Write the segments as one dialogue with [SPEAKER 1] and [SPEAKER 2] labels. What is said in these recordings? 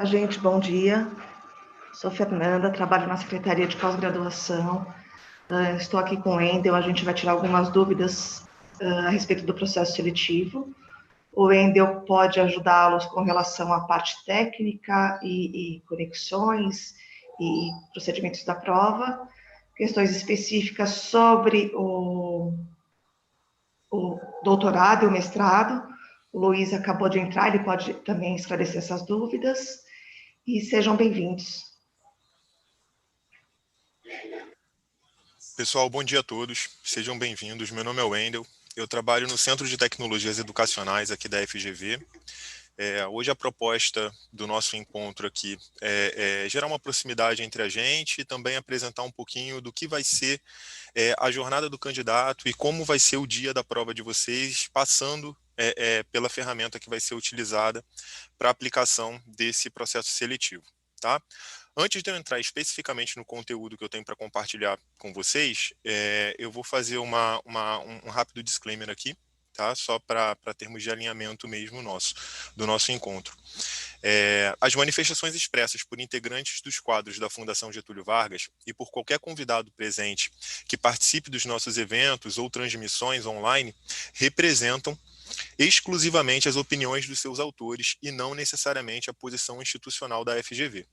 [SPEAKER 1] Gente, bom dia. Sou Fernanda, trabalho na Secretaria de Pós-Graduação. Estou aqui com o Wendel, a gente vai tirar algumas dúvidas a respeito do processo seletivo. O Wendel pode ajudá-los com relação à parte técnica e conexões e procedimentos da prova, questões específicas sobre o doutorado e o mestrado. O Luiz acabou de entrar, ele pode também esclarecer essas dúvidas. E sejam bem-vindos.
[SPEAKER 2] Pessoal, bom dia a todos. Sejam bem-vindos. Meu nome é Wendel. Eu trabalho no Centro de Tecnologias Educacionais aqui da FGV. Hoje a proposta do nosso encontro aqui é gerar uma proximidade entre a gente e também apresentar um pouquinho do que vai ser a jornada do candidato e como vai ser o dia da prova de vocês, passando pela ferramenta que vai ser utilizada para a aplicação desse processo seletivo, tá? Antes de eu entrar especificamente no conteúdo que eu tenho para compartilhar com vocês, eu vou fazer um rápido disclaimer aqui, tá? Só para termos de alinhamento mesmo do nosso encontro. As manifestações expressas por integrantes dos quadros da Fundação Getúlio Vargas e por qualquer convidado presente que participe dos nossos eventos ou transmissões online representam exclusivamente as opiniões dos seus autores e não necessariamente a posição institucional da FGV.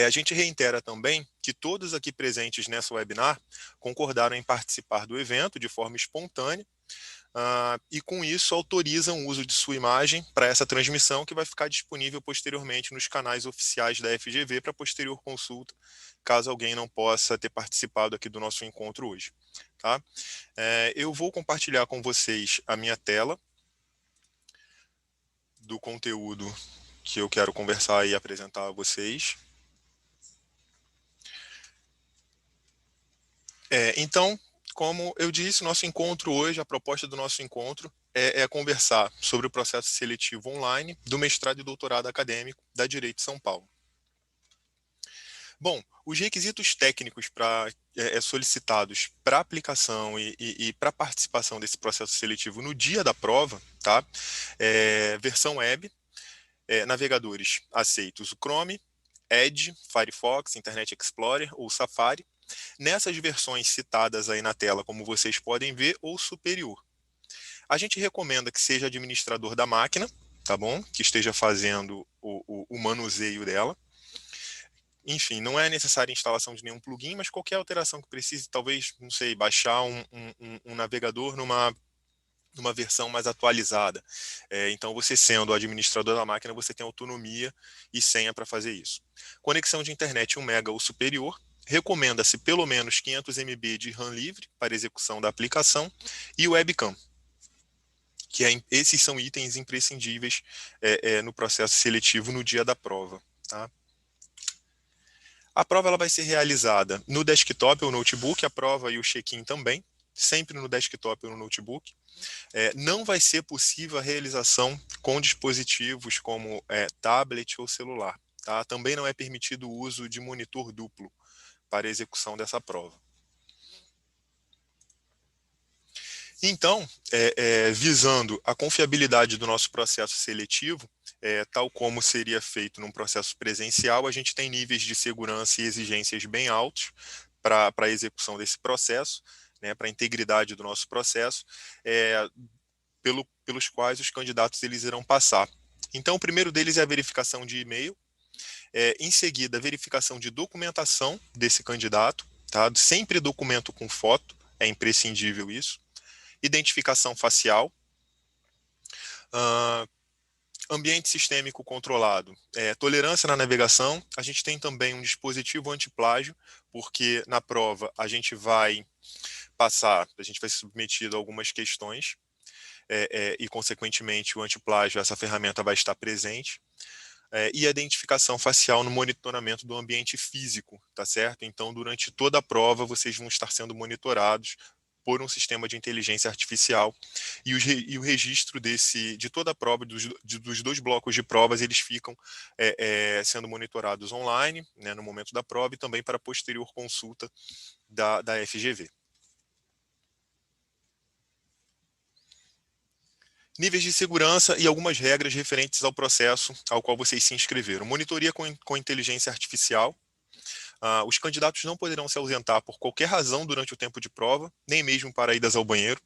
[SPEAKER 2] A gente reitera também que todos aqui presentes nessa webinar concordaram em participar do evento de forma espontânea e com isso autorizam o uso de sua imagem para essa transmissão que vai ficar disponível posteriormente nos canais oficiais da FGV para posterior consulta, caso alguém não possa ter participado aqui do nosso encontro hoje. Tá? Eu vou compartilhar com vocês a minha tela do conteúdo que eu quero conversar e apresentar a vocês. Então, como eu disse, nosso encontro hoje, a proposta do nosso encontro é conversar sobre o processo seletivo online do mestrado e doutorado acadêmico da Direito de São Paulo. Bom, os requisitos técnicos solicitados para aplicação e para participação desse processo seletivo no dia da prova, tá? Versão web, navegadores aceitos o Chrome, Edge, Firefox, Internet Explorer ou Safari, nessas versões citadas aí na tela, como vocês podem ver, ou superior. A gente recomenda que seja administrador da máquina, tá bom? Que esteja fazendo o manuseio dela. Enfim, não é necessária a instalação de nenhum plugin, mas qualquer alteração que precise, talvez, não sei, baixar um navegador numa versão mais atualizada. Então, você sendo o administrador da máquina, você tem autonomia e senha para fazer isso. Conexão de internet 1 MB ou superior. Recomenda-se pelo menos 500 MB de RAM livre para execução da aplicação e webcam, que esses são itens imprescindíveis no processo seletivo no dia da prova. Tá? A prova ela vai ser realizada no desktop ou notebook, a prova e o check-in também, sempre no desktop ou no notebook. Não vai ser possível a realização com dispositivos como tablet ou celular. Tá? Também não é permitido o uso de monitor duplo para a execução dessa prova. Então, visando a confiabilidade do nosso processo seletivo, tal como seria feito num processo presencial, a gente tem níveis de segurança e exigências bem altos para a execução desse processo, né, para a integridade do nosso processo, pelos quais os candidatos eles irão passar. Então, o primeiro deles é a verificação de e-mail, em seguida, a verificação de documentação desse candidato, tá? Sempre documento com foto, é imprescindível isso. Identificação facial, ambiente sistêmico controlado, tolerância na navegação. A gente tem também um dispositivo antiplágio, porque na prova a gente vai ser submetido a algumas questões, e consequentemente o antiplágio, essa ferramenta vai estar presente. E a identificação facial no monitoramento do ambiente físico, tá certo? Então, durante toda a prova, vocês vão estar sendo monitorados por um sistema de inteligência artificial e o registro de toda a prova, dos dois blocos de provas, eles ficam sendo monitorados online, né, no momento da prova e também para posterior consulta da FGV. Níveis de segurança e algumas regras referentes ao processo ao qual vocês se inscreveram. Monitoria com inteligência artificial. Os candidatos não poderão se ausentar por qualquer razão durante o tempo de prova, nem mesmo para idas ao banheiro.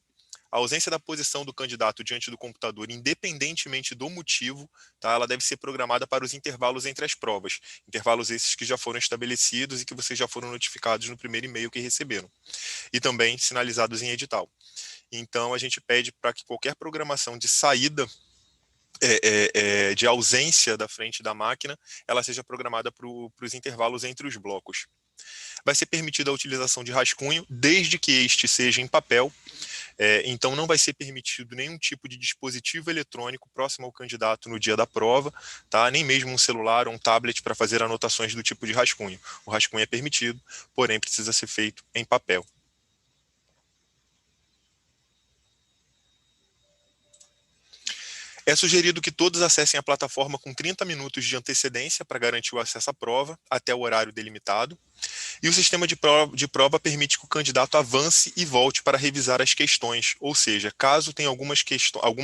[SPEAKER 2] A ausência da posição do candidato diante do computador, independentemente do motivo, tá, ela deve ser programada para os intervalos entre as provas. Intervalos esses que já foram estabelecidos e que vocês já foram notificados no primeiro e-mail que receberam. E também sinalizados em edital. Então, a gente pede para que qualquer programação de saída de ausência da frente da máquina, ela seja programada para os intervalos entre os blocos. Vai ser permitida a utilização de rascunho, desde que este seja em papel. Então, não vai ser permitido nenhum tipo de dispositivo eletrônico próximo ao candidato no dia da prova, tá? Nem mesmo um celular ou um tablet para fazer anotações do tipo de rascunho. O rascunho é permitido, porém precisa ser feito em papel. É sugerido que todos acessem a plataforma com 30 minutos de antecedência para garantir o acesso à prova até o horário delimitado. E o sistema de prova permite que o candidato avance e volte para revisar as questões, ou seja, caso tenha alguma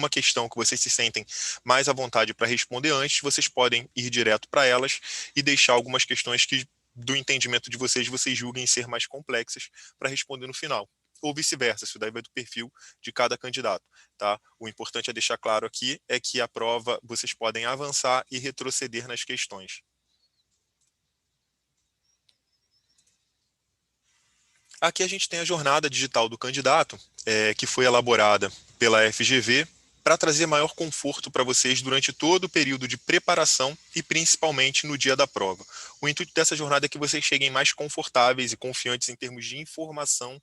[SPEAKER 2] questão que vocês se sentem mais à vontade para responder antes, vocês podem ir direto para elas e deixar algumas questões que, do entendimento de vocês julguem ser mais complexas para responder no final. Ou vice-versa, isso daí vai do perfil de cada candidato, tá? O importante é deixar claro aqui é que a prova vocês podem avançar e retroceder nas questões. Aqui a gente tem a jornada digital do candidato, que foi elaborada pela FGV, para trazer maior conforto para vocês durante todo o período de preparação e principalmente no dia da prova. O intuito dessa jornada é que vocês cheguem mais confortáveis e confiantes em termos de informação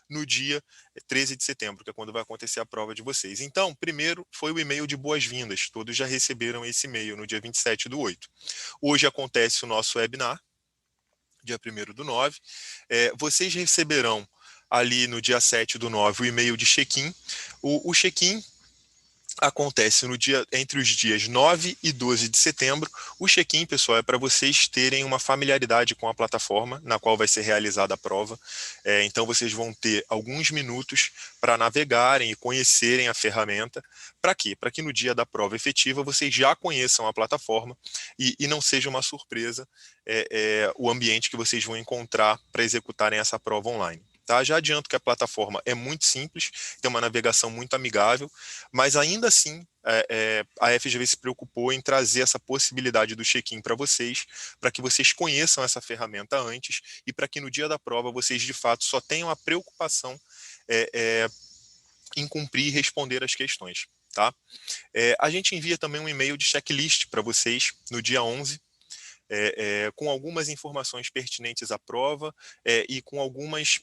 [SPEAKER 2] no dia 13 de setembro, que é quando vai acontecer a prova de vocês. Então, primeiro foi o e-mail de boas-vindas, todos já receberam esse e-mail no dia 27/8. Hoje acontece o nosso webinar, dia 1º/9. Vocês receberão ali no dia 7/9 o e-mail de check-in. O check-in acontece entre os dias 9 e 12 de setembro. O check-in, pessoal, é para vocês terem uma familiaridade com a plataforma na qual vai ser realizada a prova. Então, vocês vão ter alguns minutos para navegarem e conhecerem a ferramenta. Para quê? Para que no dia da prova efetiva vocês já conheçam a plataforma e não seja uma surpresa o ambiente que vocês vão encontrar para executarem essa prova online. Tá? Já adianto que a plataforma é muito simples, tem uma navegação muito amigável, mas ainda assim a FGV se preocupou em trazer essa possibilidade do check-in para que vocês conheçam essa ferramenta antes e para que no dia da prova vocês de fato só tenham a preocupação em cumprir e responder as questões. Tá? A gente envia também um e-mail de checklist para vocês no dia 11, com algumas informações pertinentes à prova e com algumas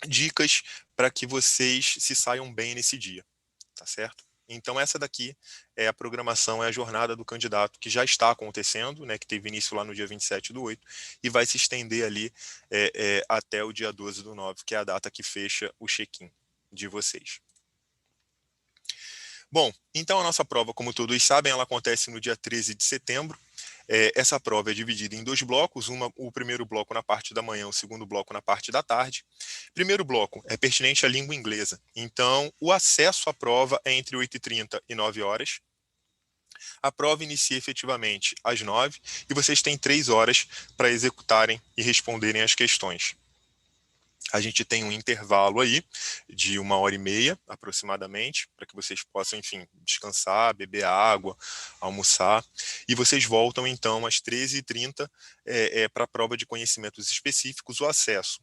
[SPEAKER 2] dicas para que vocês se saiam bem nesse dia, tá certo? Então essa daqui é a programação, é a jornada do candidato que já está acontecendo, né, que teve início lá no dia 27/8 e vai se estender ali até o dia 12/9, que é a data que fecha o check-in de vocês. Bom, então a nossa prova, como todos sabem, ela acontece no dia 13 de setembro. Essa prova é dividida em 2 blocos, o primeiro bloco na parte da manhã, o segundo bloco na parte da tarde. Primeiro bloco é pertinente à língua inglesa, então o acesso à prova é entre 8h30 e 9h. A prova inicia efetivamente às 9h e vocês têm 3 horas para executarem e responderem as questões. A gente tem um intervalo aí de 1h30 aproximadamente, para que vocês possam, enfim, descansar, beber água, almoçar. E vocês voltam, então, às 13h30 para a prova de conhecimentos específicos. O acesso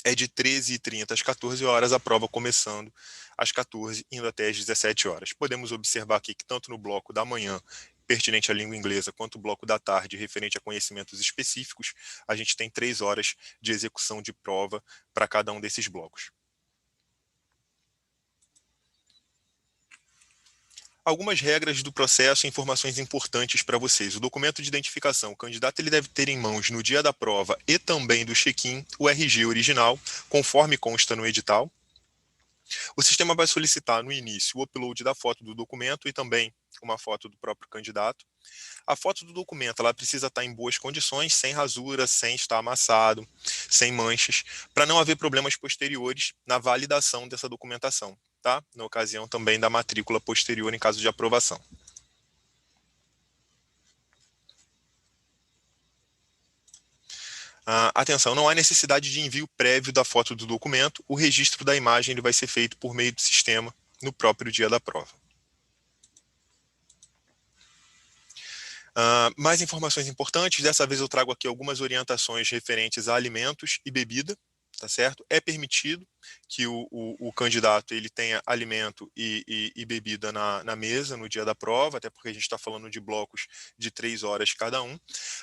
[SPEAKER 2] é de 13h30 às 14h, a prova começando às 14h, indo até às 17h. Podemos observar aqui que tanto no bloco da manhã, pertinente à língua inglesa, quanto o bloco da tarde, referente a conhecimentos específicos, a gente tem 3 horas de execução de prova para cada um desses blocos. Algumas regras do processo e informações importantes para vocês. O documento de identificação. O candidato ele deve ter em mãos no dia da prova e também do check-in o RG original, conforme consta no edital. O sistema vai solicitar no início o upload da foto do documento e também uma foto do próprio candidato. A foto do documento ela precisa estar em boas condições, sem rasura, sem estar amassado, sem manchas, para não haver problemas posteriores na validação dessa documentação. tá? Na ocasião também da matrícula posterior em caso de aprovação. Atenção, não há necessidade de envio prévio da foto do documento, o registro da imagem ele vai ser feito por meio do sistema no próprio dia da prova. Mais informações importantes, dessa vez eu trago aqui algumas orientações referentes a alimentos e bebida, tá certo? É permitido que o candidato ele tenha alimento e bebida na mesa no dia da prova, até porque a gente está falando de blocos de 3 horas cada um.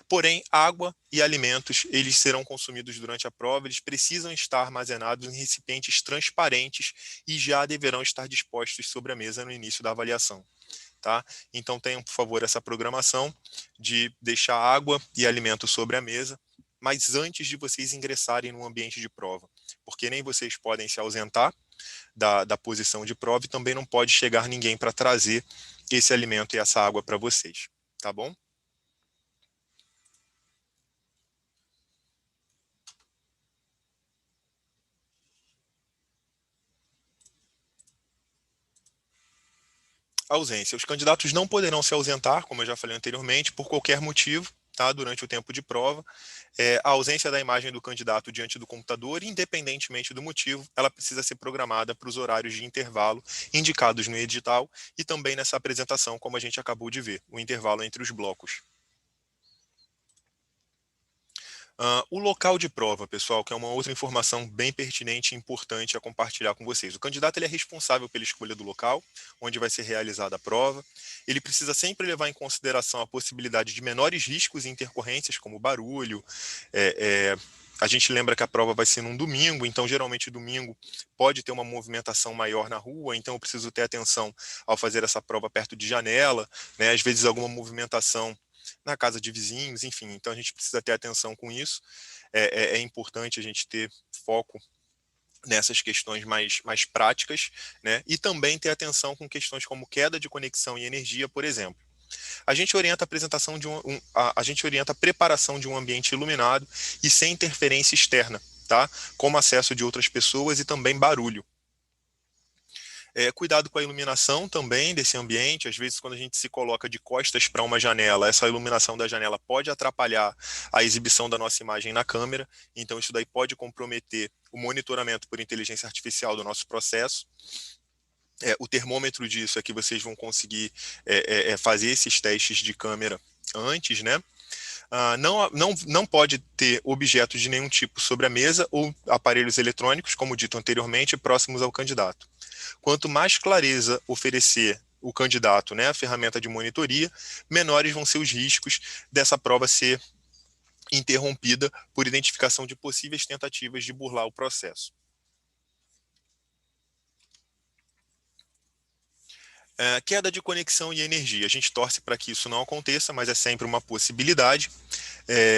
[SPEAKER 2] Porém, água e alimentos, eles serão consumidos durante a prova, eles precisam estar armazenados em recipientes transparentes e já deverão estar dispostos sobre a mesa no início da avaliação. Tá? Então tenham, por favor, essa programação de deixar água e alimento sobre a mesa, mas antes de vocês ingressarem no ambiente de prova, porque nem vocês podem se ausentar da posição de prova e também não pode chegar ninguém para trazer esse alimento e essa água para vocês, tá bom? Ausência. Os candidatos não poderão se ausentar, como eu já falei anteriormente, por qualquer motivo, tá? Durante o tempo de prova. A ausência da imagem do candidato diante do computador, independentemente do motivo, ela precisa ser programada para os horários de intervalo indicados no edital e também nessa apresentação, como a gente acabou de ver, o intervalo entre os blocos. O local de prova, pessoal, que é uma outra informação bem pertinente e importante a compartilhar com vocês. O candidato ele é responsável pela escolha do local, onde vai ser realizada a prova. Ele precisa sempre levar em consideração a possibilidade de menores riscos e intercorrências, como barulho. A gente lembra que a prova vai ser num domingo, então geralmente domingo pode ter uma movimentação maior na rua, então eu preciso ter atenção ao fazer essa prova perto de janela, né? Às vezes alguma movimentação na casa de vizinhos, enfim, então a gente precisa ter atenção com isso, é importante a gente ter foco nessas questões mais práticas, né, e também ter atenção com questões como queda de conexão e energia, por exemplo. A gente orienta a apresentação a gente orienta a preparação de um ambiente iluminado e sem interferência externa, tá? Como acesso de outras pessoas e também barulho. Cuidado com a iluminação também desse ambiente. Às vezes, quando a gente se coloca de costas para uma janela, essa iluminação da janela pode atrapalhar a exibição da nossa imagem na câmera. Então, isso daí pode comprometer o monitoramento por inteligência artificial do nosso processo. O termômetro disso é que vocês vão conseguir fazer esses testes de câmera antes, né? Não pode ter objetos de nenhum tipo sobre a mesa ou aparelhos eletrônicos, como dito anteriormente, próximos ao candidato. Quanto mais clareza oferecer o candidato, né, a ferramenta de monitoria, menores vão ser os riscos dessa prova ser interrompida por identificação de possíveis tentativas de burlar o processo. Queda de conexão e energia. A gente torce para que isso não aconteça, mas é sempre uma possibilidade.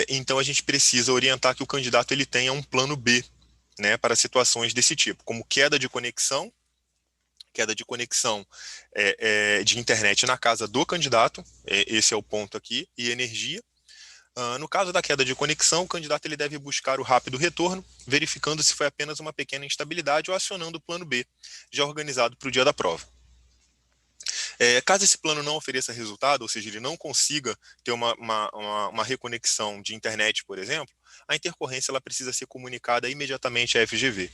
[SPEAKER 2] Então, a gente precisa orientar que o candidato ele tenha um plano B, né, para situações desse tipo, como queda de conexão de internet na casa do candidato, esse é o ponto aqui, e energia. No caso da queda de conexão, o candidato ele deve buscar o rápido retorno, verificando se foi apenas uma pequena instabilidade ou acionando o plano B, já organizado para o dia da prova. Caso esse plano não ofereça resultado, ou seja, ele não consiga ter uma reconexão de internet, por exemplo, a intercorrência ela precisa ser comunicada imediatamente à FGV.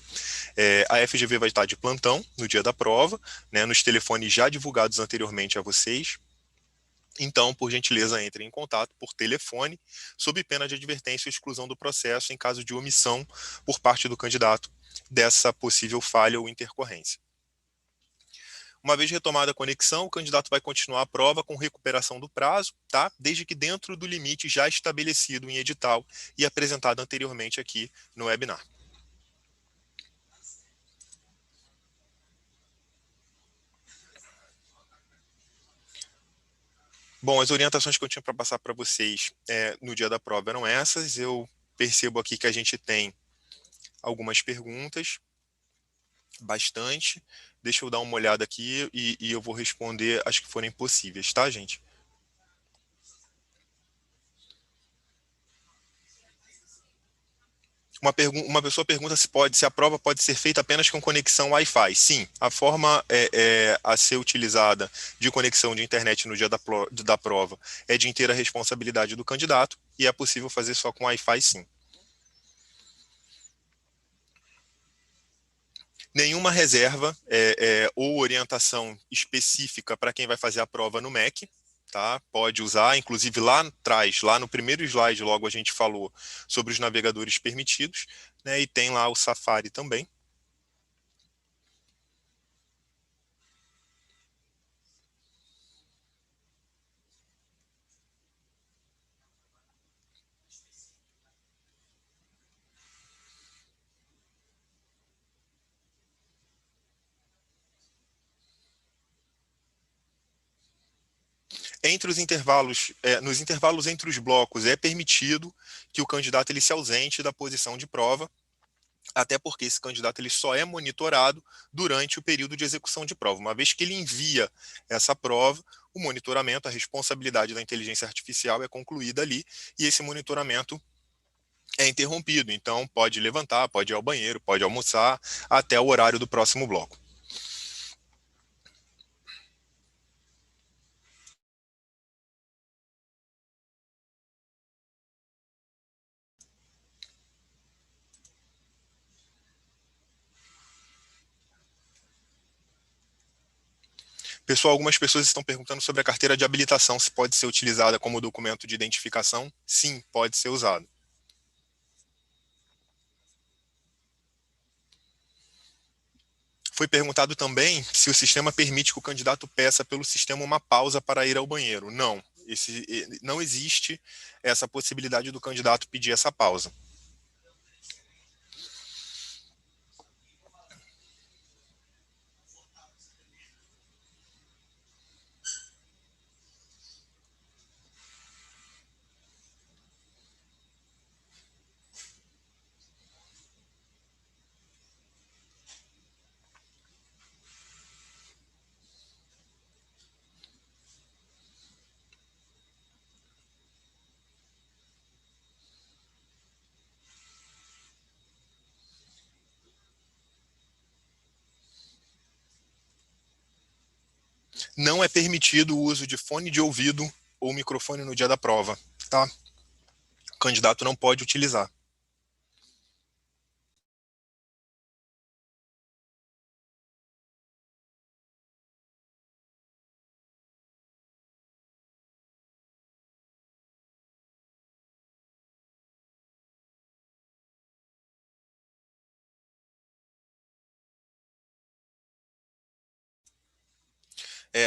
[SPEAKER 2] A FGV vai estar de plantão no dia da prova, né, nos telefones já divulgados anteriormente a vocês. Então, por gentileza, entrem em contato por telefone, sob pena de advertência ou exclusão do processo em caso de omissão por parte do candidato dessa possível falha ou intercorrência. Uma vez retomada a conexão, o candidato vai continuar a prova com recuperação do prazo, tá? Desde que dentro do limite já estabelecido em edital e apresentado anteriormente aqui no webinar. Bom, as orientações que eu tinha para passar para vocês no dia da prova eram essas. Eu percebo aqui que a gente tem algumas perguntas, bastante. Deixa eu dar uma olhada aqui e eu vou responder as que forem possíveis, tá, gente? Uma pessoa pergunta se a prova pode ser feita apenas com conexão Wi-Fi. Sim, a forma a ser utilizada de conexão de internet no dia da prova é de inteira responsabilidade do candidato e é possível fazer só com Wi-Fi, sim. Nenhuma reserva ou orientação específica para quem vai fazer a prova no MEC. Tá? Pode usar, inclusive lá atrás, lá no primeiro slide, logo a gente falou sobre os navegadores permitidos, né? E tem lá o Safari também. Entre os intervalos, nos intervalos entre os blocos, é permitido que o candidato ele se ausente da posição de prova, até porque esse candidato ele só é monitorado durante o período de execução de prova. Uma vez que ele envia essa prova, o monitoramento, a responsabilidade da inteligência artificial é concluída ali, e esse monitoramento é interrompido. Então, pode levantar, pode ir ao banheiro, pode almoçar, até o horário do próximo bloco. Pessoal, algumas pessoas estão perguntando sobre a carteira de habilitação, se pode ser utilizada como documento de identificação. Sim, pode ser usado. Foi perguntado também se o sistema permite que o candidato peça pelo sistema uma pausa para ir ao banheiro. Não, não existe essa possibilidade do candidato pedir essa pausa. Não é permitido o uso de fone de ouvido ou microfone no dia da prova, tá? O candidato não pode utilizar.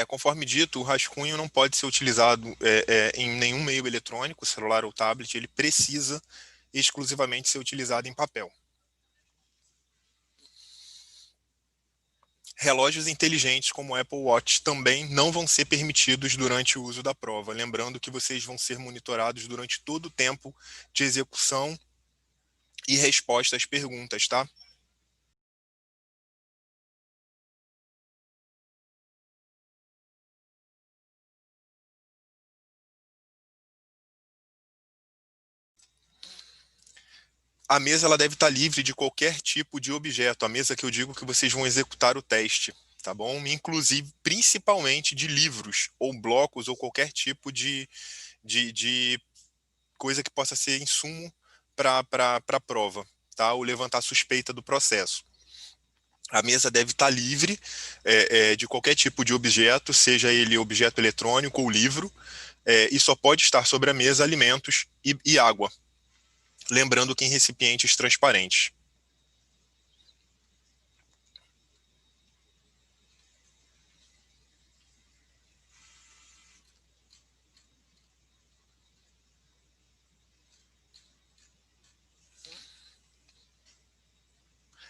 [SPEAKER 2] Conforme dito, o rascunho não pode ser utilizado em nenhum meio eletrônico, celular ou tablet, ele precisa exclusivamente ser utilizado em papel. Relógios inteligentes como o Apple Watch também não vão ser permitidos durante o uso da prova, lembrando que vocês vão ser monitorados durante todo o tempo de execução e resposta às perguntas, tá? A mesa ela deve estar livre de qualquer tipo de objeto, a mesa que eu digo que vocês vão executar o teste, tá bom? Inclusive, principalmente de livros, ou blocos, ou qualquer tipo de coisa que possa ser insumo para a prova, tá? Ou levantar suspeita do processo. A mesa deve estar livre de qualquer tipo de objeto, seja ele objeto eletrônico ou livro, e só pode estar sobre a mesa alimentos e água. Lembrando que em recipientes transparentes.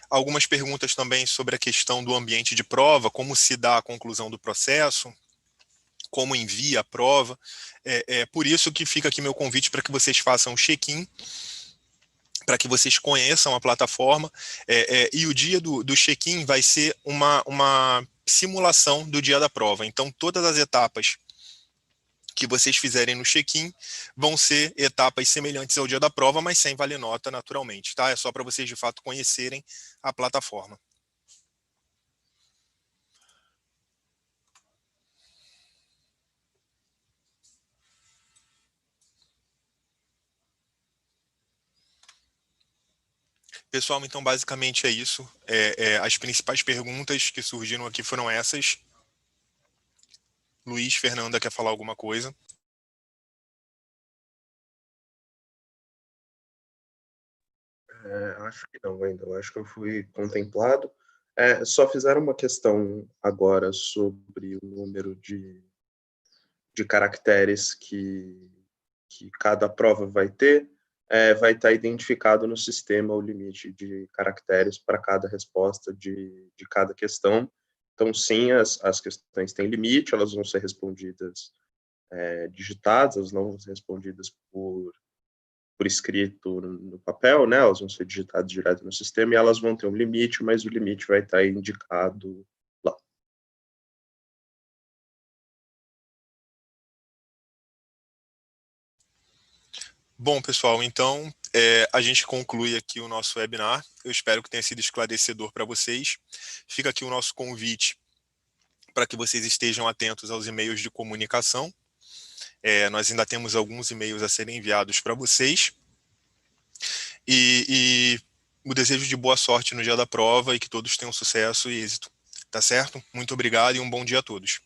[SPEAKER 2] Algumas perguntas também sobre a questão do ambiente de prova, como se dá a conclusão do processo, como envia a prova. Por isso que fica aqui meu convite para que vocês façam o check-in, para que vocês conheçam a plataforma, e o dia do check-in vai ser uma simulação do dia da prova. Então, todas as etapas que vocês fizerem no check-in vão ser etapas semelhantes ao dia da prova, mas sem valer nota naturalmente, tá? É só para vocês de fato conhecerem a plataforma. Pessoal, então basicamente é isso. As principais perguntas que surgiram aqui foram essas. Luiz, Fernanda, quer falar alguma coisa?
[SPEAKER 3] Acho que não ainda, eu acho que eu fui contemplado. Só fizeram uma questão agora sobre o número de caracteres que cada prova vai ter. Vai estar identificado no sistema o limite de caracteres para cada resposta de cada questão. Então, sim, as questões têm limite, elas vão ser respondidas digitadas, elas não vão ser respondidas por escrito no papel, né? Elas vão ser digitadas direto no sistema e elas vão ter um limite, mas o limite vai estar indicado lá.
[SPEAKER 2] Bom, pessoal, então a gente conclui aqui o nosso webinar. Eu espero que tenha sido esclarecedor para vocês. Fica aqui o nosso convite para que vocês estejam atentos aos e-mails de comunicação. Nós ainda temos alguns e-mails a serem enviados para vocês. E o desejo de boa sorte no dia da prova e que todos tenham sucesso e êxito. Tá certo? Muito obrigado e um bom dia a todos.